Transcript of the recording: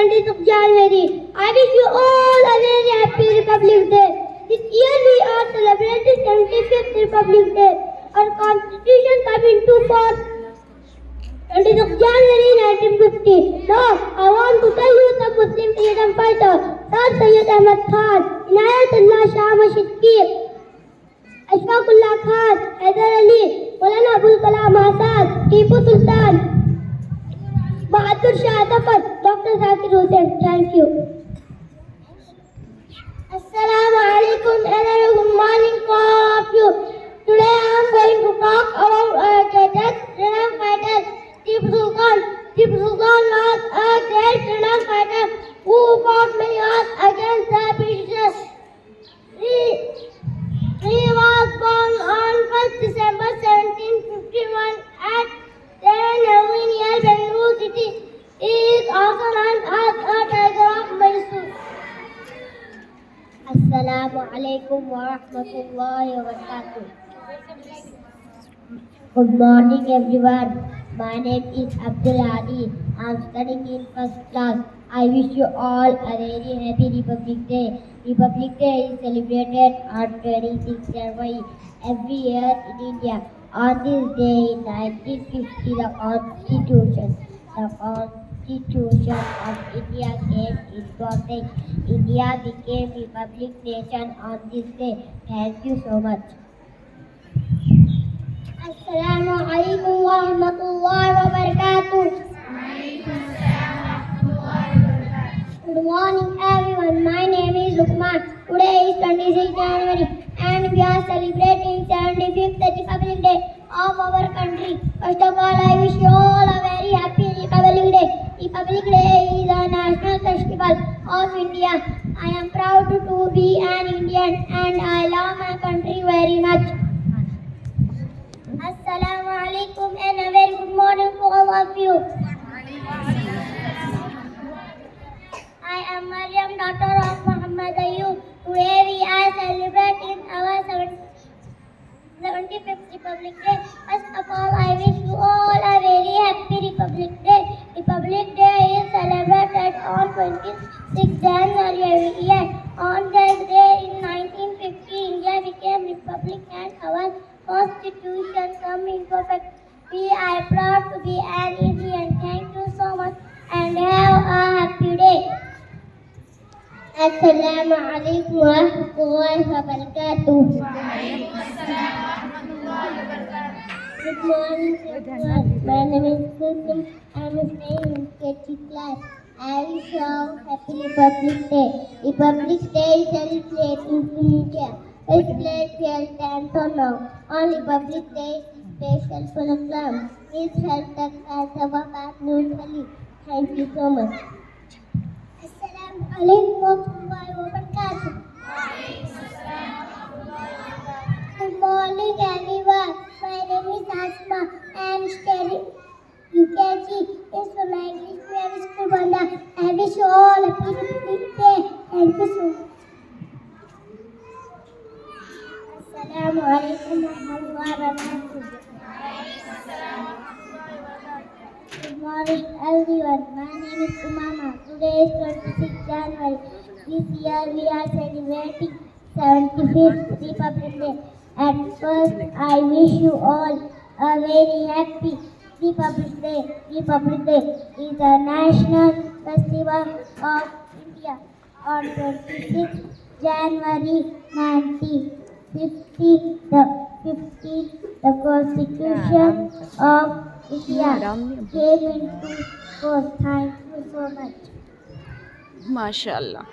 20th of January. I wish you all a very happy Republic Day. This year we are celebrating 75th Republic Day. Our Constitution came into force 20th of January 1950. Now, I want to tell you the Muslim freedom fighter, Sir Syed Ahmad Khan, Inayatullah Shah Mashidki, Ashfaqullah Khan, Haidar Ali, Maulana Abul Kalam Azad, Tipu Sultan, Bahadur Shah Zafar, Dr. Zakir Hussain. Thank you. Assalamu alaikum and a good morning to all of you. Today I am going to talk about greatest freedom fighter, Tipu Sultan. Tipu Sultan was a great freedom fighter who fought many wars against the Britishers. He was born on 1st December 1751 at 7 near Bangalore city. He is also known as a tiger of Mysore. Assalamu alaikum wa rahmatullahi wa barakatuh. Good morning everyone. My name is Abdul Adi. I am studying in first class. I wish you all a very happy Republic Day. Republic Day is celebrated on 26th January every year in India. On this day in 1950, the Constitution of India came into effect. India became Republic Nation on this day. Thank you so much. Assalamu alaikum wa rahmatullahi wa barakatuh. Good morning everyone. My name is Lukman. Today is 26th January and we are celebrating 75th Republic Day of our country. First of all, I wish you all a very happy Republic Day. Republic Day is a national festival of India. I am proud to be an Indian and I love my country very much. Assalamu alaikum and a very good morning to all of you. I am Maryam, daughter of Muhammad Ayub. Today we are celebrating our 75th Republic Day. First of all, I wish you all a very happy Republic Day. Republic Day is celebrated on 26th January every year. On that day in 1950, India became Republic and our Constitution came into effect. We are proud to be an Indian. Thank you so much and have a happy day. Assalamu alaikum wa rahmatullahi wa barakatuh. Good morning everyone. My name is Kusum. I am staying in KG class. I wish you all happy Republic Day. Republic Day is celebrated in India. It's late 10th or now. On Republic Day, special program is held at Hyderabad, New Delhi. Thank you so much. Assalamu alaikum wa rahmatullahi wa barakatuh. Good morning everyone. My name is Asma. I am studying UKG. It's from my English Private School, Banda. I wish you all a Republic Day. Thank you so much. Assalamu alaikum wa rahmatullahi wa barakatuh. Good morning everyone. My name is Umama. Today is 26th January. This year we are celebrating 75th Republic Day. At first, I wish you all a very happy Republic Day. Republic Day is a national festival of India. On 26th January 1950, the Constitution of India came into force. Thank you so much. MashaAllah.